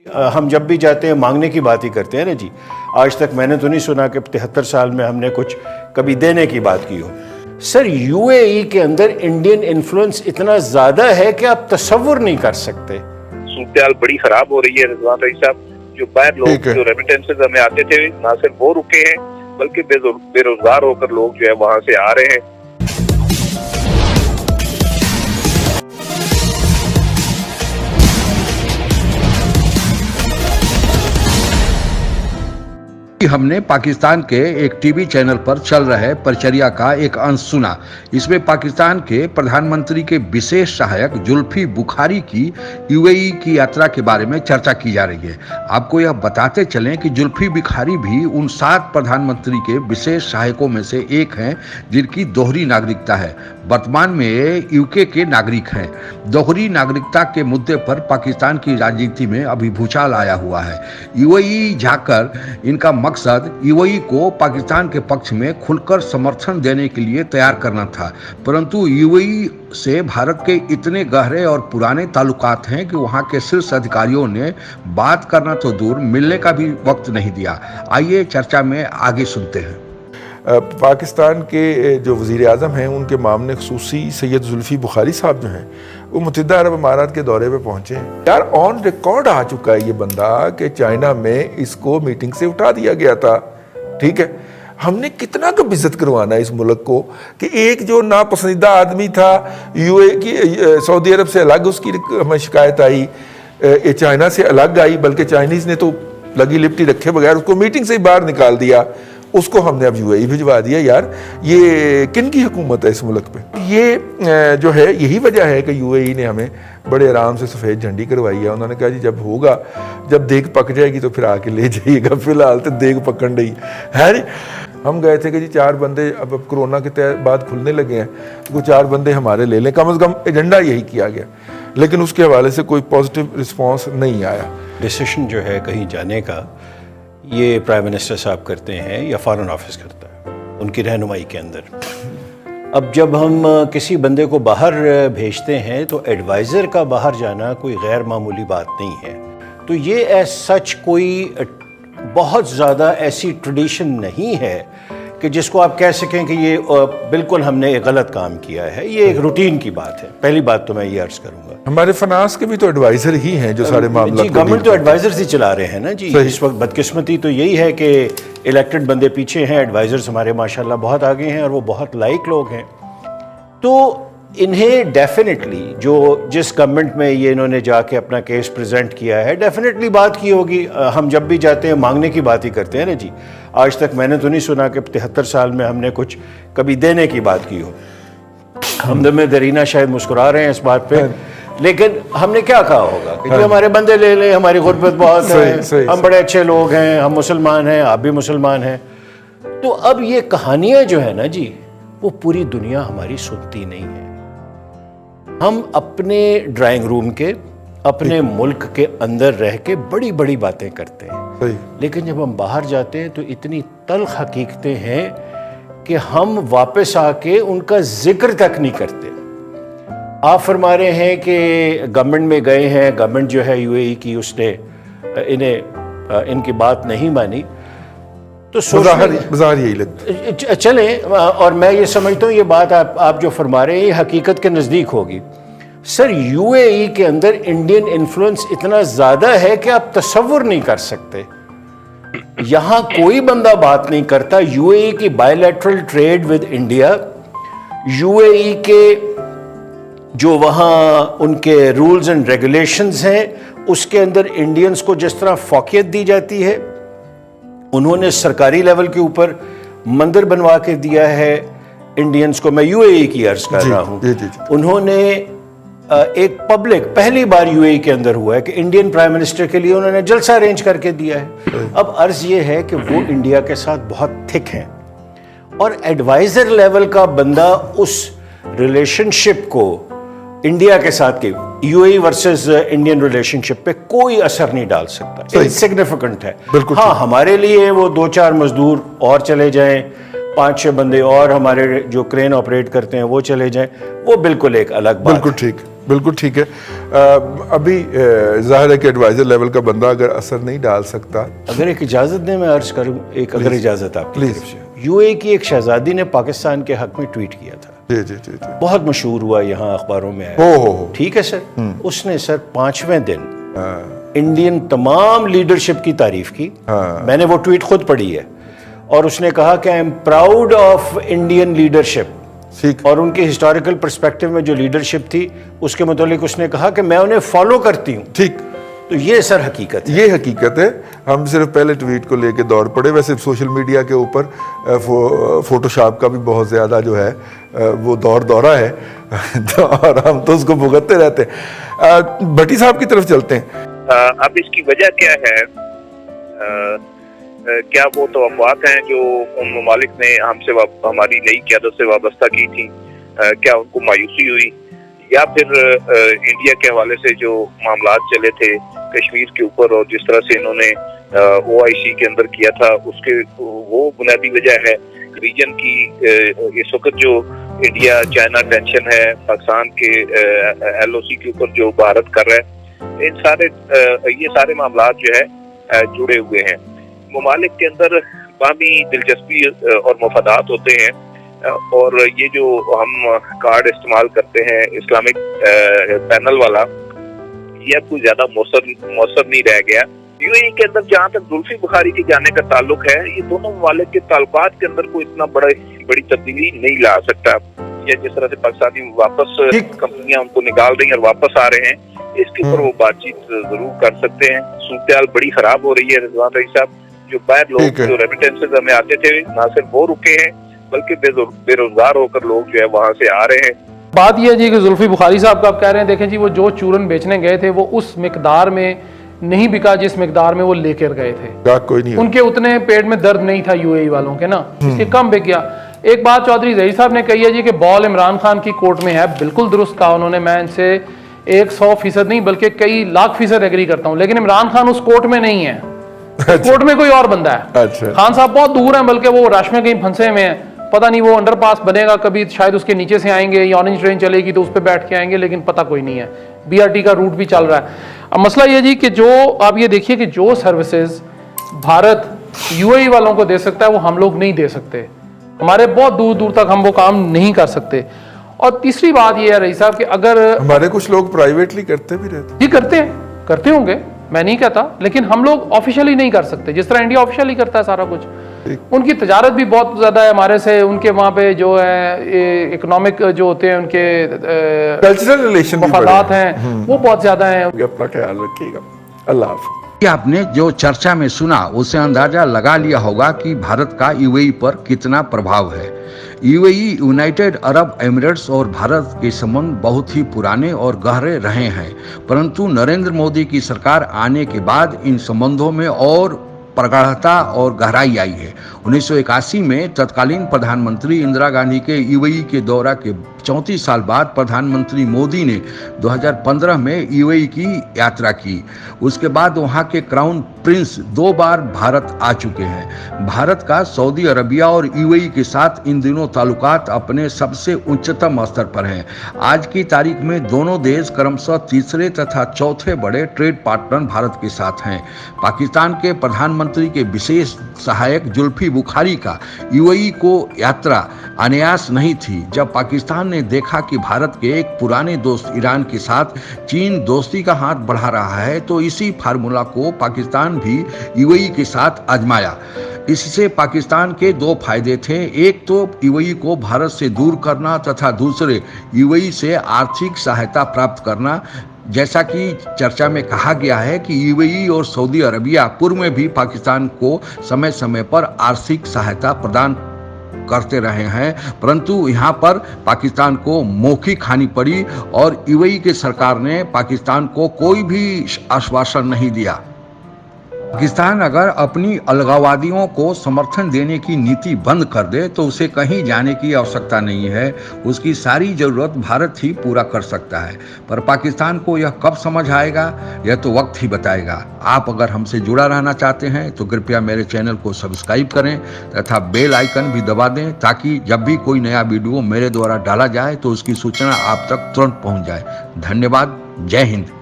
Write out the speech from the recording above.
हम जब भी जाते हैं मांगने की बात ही करते हैं ना जी। आज तक मैंने तो नहीं सुना कि 73 साल में हमने कुछ कभी देने की बात की हो। सर यूएई के अंदर इंडियन इन्फ्लुएंस इतना ज्यादा है कि आप तसव्वुर नहीं कर सकते। सूरत बड़ी खराब हो रही है रिजवान रईस साहब। जो बाहर लोग जो रेमिटेंसेज हमें आते थे ना सिर्फ वो रुके हैं बल्कि बेरोजगार होकर लोग जो है वहां से आ रहे हैं। हमने पाकिस्तान के एक टीवी चैनल पर चल रहे परिचर्या का एक अंश सुना। इसमें पाकिस्तान के प्रधानमंत्री के विशेष सहायक जुल्फी बुखारी की यूएई की यात्रा के बारे में चर्चा की जा रही है। आपको यह बताते चलें कि जुल्फी बुखारी भी उन 7 प्रधानमंत्री के विशेष सहायकों में से एक हैं जिनकी दोहरी नागरिकता है। वर्तमान में यूके के नागरिक हैं। दोहरी नागरिकता के मुद्दे पर पाकिस्तान की राजनीति में अभी भूचाल आया हुआ है। यूएई जाकर इनका मकसद यूएई को पाकिस्तान के पक्ष में खुलकर समर्थन देने के लिए तैयार करना था, परंतु यूएई से भारत के इतने गहरे और पुराने ताल्लुकात हैं कि वहां के शीर्ष अधिकारियों ने बात करना तो दूर, मिलने का भी वक्त नहीं दिया। आइए चर्चा में आगे सुनते हैं। पाकिस्तान के जो वज़ीर आज़म हैं उनके मामले ख़ुसूसी सैयद जुल्फ़ी बुखारी साहब जो हैं वो मुत्तहिदा अरब अमारात के दौरे पे पहुँचे हैं। यार ऑन रिकॉर्ड आ चुका है ये बंदा कि चाइना में इसको मीटिंग से उठा दिया गया था। ठीक है, हमने कितना कब इज्जत करवाना है इस मुल्क को कि एक जो नापसंदीदा आदमी था यूए की सऊदी अरब से अलग उसकी हमें शिकायत आई, चाइना से अलग आई, बल्कि चाइनीज़ ने तो लगी लिपटी रखे बगैर उसको मीटिंग से ही बाहर निकाल दिया, उसको हमने अब यूएई भिजवा दिया। यार ये किन की हुकूमत है इस मुल्क पे? ये जो है यही वजह है कि यूएई ने हमें बड़े आराम से सफ़ेद झंडी करवाई है। उन्होंने कहा जी जब होगा, जब देग पक जाएगी तो फिर आके ले जाइएगा, फिलहाल तो देग पकड़ रही है नहीं। हम गए थे कि जी 4 बंदे अब कोरोना के बाद खुलने लगे हैं तो वो 4 बंदे हमारे ले लें, कम से कम एजेंडा यही किया गया, लेकिन उसके हवाले से कोई पॉजिटिव रिस्पॉन्स नहीं आया। डिसीशन जो है कहीं जाने का ये प्राइम मिनिस्टर साहब करते हैं या फॉरेन ऑफिस करता है उनकी रहनुमाई के अंदर। अब जब हम किसी बंदे को बाहर भेजते हैं तो एडवाइज़र का बाहर जाना कोई गैर मामूली बात नहीं है। तो ये एज सच कोई बहुत ज़्यादा ऐसी ट्रेडिशन नहीं है कि जिसको आप कह सकें कि ये बिल्कुल हमने एक गलत काम किया है। ये एक रूटीन की बात है। पहली बात तो मैं ये अर्ज करूंगा, हमारे फनास के भी तो एडवाइजर ही हैं जो सारे मामला गवर्नमेंट तो एडवाइजर्स ही चला रहे हैं ना जी। इस वक्त बदकिस्मती तो यही है कि इलेक्टेड बंदे पीछे हैं, एडवाइजर्स हमारे माशाल्लाह बहुत आगे हैं और वो बहुत लाइक लोग हैं। तो इन्हें डेफिनेटली जो जिस गवर्नमेंट में ये इन्होंने जाके अपना केस प्रेजेंट किया है, डेफिनेटली बात की होगी। हम जब भी जाते हैं मांगने की बात ही करते हैं ना जी। आज तक मैंने तो नहीं सुना कि 73 साल में हमने कुछ कभी देने की बात की हो। हमदम में दरीना शायद मुस्कुरा रहे हैं इस बात पे, लेकिन हमने क्या कहा होगा कि जो हमारे बंदे ले लें, हमारी गुर्बत बहुत है, हम बड़े अच्छे लोग हैं, हम मुसलमान हैं, आप भी मुसलमान हैं। तो अब ये कहानियां जो है ना जी वो पूरी दुनिया हमारी सुनती नहीं है। हम अपने ड्राइंग रूम के अपने मुल्क के अंदर रह के बड़ी बड़ी बातें करते हैं, लेकिन जब हम बाहर जाते हैं तो इतनी तल्ख हकीकतें हैं कि हम वापस आके उनका जिक्र तक नहीं करते। आप फरमा रहे हैं कि गवर्नमेंट में गए हैं, गवर्नमेंट जो है यूएई की उसने इनकी बात नहीं मानी, तो यही लगता चले। और मैं ये समझता हूँ ये बात आप जो फरमा रहे हैं ये हकीकत के नज़दीक होगी। सर यूएई के अंदर इंडियन इन्फ्लुएंस इतना ज़्यादा है कि आप तसव्वुर नहीं कर सकते। यहाँ कोई बंदा बात नहीं करता। यूएई की bilateral trade with India, UAE के जो वहाँ उनके रूल्स एंड रेगुलेशंस हैं उसके अंदर इंडियंस को जिस तरह फौकियत दी जाती है, उन्होंने सरकारी लेवल के ऊपर मंदिर बनवा के दिया है इंडियंस को। मैं यूएई की अर्ज कर रहा हूँ। उन्होंने एक पब्लिक पहली बार यूएई के अंदर हुआ है कि इंडियन प्राइम मिनिस्टर के लिए उन्होंने जलसा अरेंज करके दिया है। अब अर्ज ये है कि वो इंडिया के साथ बहुत थिक हैं और एडवाइजर लेवल का बंदा उस रिलेशनशिप को इंडिया के साथ के यूएई वर्सेस इंडियन रिलेशनशिप पे कोई असर नहीं डाल सकता। इनसिग्निफिकेंट है। हाँ, हमारे लिए वो 2-4 मजदूर और चले जाएं, 5-6 बंदे और हमारे जो क्रेन ऑपरेट करते हैं वो चले जाएं, वो बिल्कुल एक अलग बात। बिल्कुल ठीक। बिल्कुल ठीक है। अभी जाहिर है कि एडवाइजर लेवल का बंदा अगर असर नहीं डाल सकता। अगर एक इजाज़त दें मैं अर्ज करूं, एक अगर इजाज़त आपकी प्लीज। तरफ से। यूएई की एक शहजादी ने पाकिस्तान के हक में ट्वीट किया था, जी जी जी जी, बहुत मशहूर हुआ, यहाँ अखबारों में हो आया। ठीक है सर। उसने सर 5वें दिन इंडियन तमाम लीडरशिप की तारीफ की। मैंने वो ट्वीट खुद पढ़ी है और उसने कहा कि I am proud of Indian leadership. ठीक। और उनके हिस्टोरिकल पर्सपेक्टिव में जो लीडरशिप थी उसके मुतालिक उसने कहा कि मैं उन्हें फॉलो करती हूँ। ठीक। तो ये सर हकीकत है, ये हकीकत है। हम सिर्फ पहले ट्वीट को लेके दौड़ पड़े। वैसे सोशल मीडिया के ऊपर फोटोशॉप का भी बहुत ज़्यादा जो है वो दौरा है तो और हम तो उसको भुगतते रहते हैं। भट्टी साहब की तरफ चलते हैं। अब इसकी वजह क्या है? क्या वो तवक्कुआत हैं जो उन ममालिक ने हमसे हमारी नई क़यादत से वाबस्ता की थी, क्या उनको मायूसी हुई, या फिर इंडिया के हवाले से जो मामलात चले थे कश्मीर के ऊपर और जिस तरह से इन्होंने OIC के अंदर किया था, उसके वो बुनियादी वजह है। रीजन की इस वक्त जो इंडिया चाइना टेंशन है, पाकिस्तान के LOC के ऊपर जो भारत कर रहा है, ये सारे मामलात जो है जुड़े हुए हैं। ममालिक के अंदर बाहमी दिलचस्पी और मफादात होते हैं, और ये जो हम कार्ड इस्तेमाल करते हैं इस्लामिक पैनल वाला, ये अब कुछ ज्यादा मौसर नहीं रह गया। यूएई के अंदर जहाँ तक जुल्फी बुखारी के जाने का ताल्लुक है, ये दोनों ममालिक के ताल्लुकात के अंदर कोई इतना बड़ी तब्दीली नहीं ला सकता। या जिस तरह से पाकिस्तानी वापस कंपनियां उनको निकाल रही हैं और वापस आ रहे हैं, इसके ऊपर वो बातचीत जरूर कर सकते हैं। सूरत बड़ी खराब हो रही है रिजवान रईस साहब। जो बाहर लोग जो रेमिटेंसेस हमें आते थे, ना सिर्फ वो रुके हैं बल्कि बेरोजगार होकर लोग जो है वहां से आ रहे हैं। बात यह है जी कि जुल्फी बुखारी साहब का आप कह रहे हैं, देखें जी वो जो चूरन बेचने गए थे वो उस मिकदार में नहीं बिका जिस मिकदार में वो लेकर गए थे। कोई नहीं, उनके उतने पेट में दर्द नहीं था यूएई वालों के ना, इसलिए कम बिक गया। एक बात चौधरी रईस साहब ने कही है जी कि बॉल इमरान खान की कोर्ट में है, बिल्कुल दुरुस्त कहा उन्होंने। मैं इनसे 100% नहीं बल्कि कई लाख फीसद एग्री करता हूँ, लेकिन इमरान खान उस कोर्ट में नहीं है। कोर्ट में कोई और बंदा है। अच्छा। खान साहब बहुत दूर हैं, बल्कि वो रश में कहीं फंसे हुए हैं। पता नहीं वो अंडरपास बनेगा कभी, शायद उसके नीचे से आएंगे, या ऑरेंज ट्रेन चलेगी तो उस पर बैठ के आएंगे, लेकिन पता कोई नहीं है। BRT का रूट भी चल रहा है। अब मसला ये जी कि जो आप ये देखिए कि जो सर्विसेज भारत यूएई वालों को दे सकता है वो हम लोग नहीं दे सकते। हमारे बहुत दूर दूर तक हम वो काम नहीं कर सकते। और तीसरी बात ये है रईस साहब कि अगर हमारे कुछ लोग प्राइवेटली करते भी रहते जी, करते होंगे, मैं नहीं कहता, लेकिन हम लोग ऑफिशियली नहीं कर सकते जिस तरह इंडिया ऑफिशियली करता है सारा कुछ। उनकी तजारत भी बहुत ज्यादा है हमारे से, उनके वहाँ पे जो है इकोनॉमिक जो होते हैं उनके कल्चरल रिलेशन मफादात हैं वो बहुत ज्यादा हैं। अपना ख्याल रखिएगा। अल्लाह हाफ़िज़। आपने जो चर्चा में सुना उससे अंदाजा लगा लिया होगा कि भारत का यूएई पर कितना प्रभाव है। यूएई, यूनाइटेड अरब एमिरेट्स और भारत के संबंध बहुत ही पुराने और गहरे रहे हैं, परंतु नरेंद्र मोदी की सरकार आने के बाद इन संबंधों में और प्रगाढ़ता और गहराई आई है। 1981 में तत्कालीन प्रधानमंत्री इंदिरा गांधी के यूएई के दौरा के 34 साल बाद प्रधानमंत्री मोदी ने 2015 में यूएई की यात्रा की। उसके बाद वहां के क्राउन प्रिंस 2 बार भारत आ चुके हैं। भारत का सऊदी अरबिया और यूएई के साथ इन दिनों ताल्लुकात अपने सबसे उच्चतम स्तर पर हैं। आज की तारीख में दोनों देश क्रमशः तीसरे तथा चौथे बड़े ट्रेड पार्टनर भारत के साथ हैं। पाकिस्तान के प्रधानमंत्री के विशेष सहायक जुल्फी बुखारी का यूएई को यात्रा अनायास नहीं थी। जब पाकिस्तान ने देखा कि भारत के एक पुराने दोस्त ईरान के साथ चीन दोस्ती का हाथ बढ़ा रहा है, तो इसी फार्मूला को पाकिस्तान भी यूएई के साथ आजमाया। इससे पाकिस्तान के 2 फायदे थे, एक तो यूएई को भारत से दूर करना तथा दूसरे यूएई से आर्थिक सहायता प्राप्त करना। जैसा कि चर्चा में कहा गया है कि यूएई और सऊदी अरबिया पूर्व में भी पाकिस्तान को समय समय पर आर्थिक सहायता प्रदान करते रहे हैं, परंतु यहाँ पर पाकिस्तान को मौखिक खानी पड़ी और यूएई की सरकार ने पाकिस्तान को कोई भी आश्वासन नहीं दिया। पाकिस्तान अगर अपनी अलगाववादियों को समर्थन देने की नीति बंद कर दे तो उसे कहीं जाने की आवश्यकता नहीं है, उसकी सारी जरूरत भारत ही पूरा कर सकता है। पर पाकिस्तान को यह कब समझ आएगा यह तो वक्त ही बताएगा। आप अगर हमसे जुड़ा रहना चाहते हैं तो कृपया मेरे चैनल को सब्सक्राइब करें तथा बेल आइकन भी दबा दें ताकि जब भी कोई नया वीडियो मेरे द्वारा डाला जाए तो उसकी सूचना आप तक तुरंत पहुंच जाए। धन्यवाद। जय हिंद।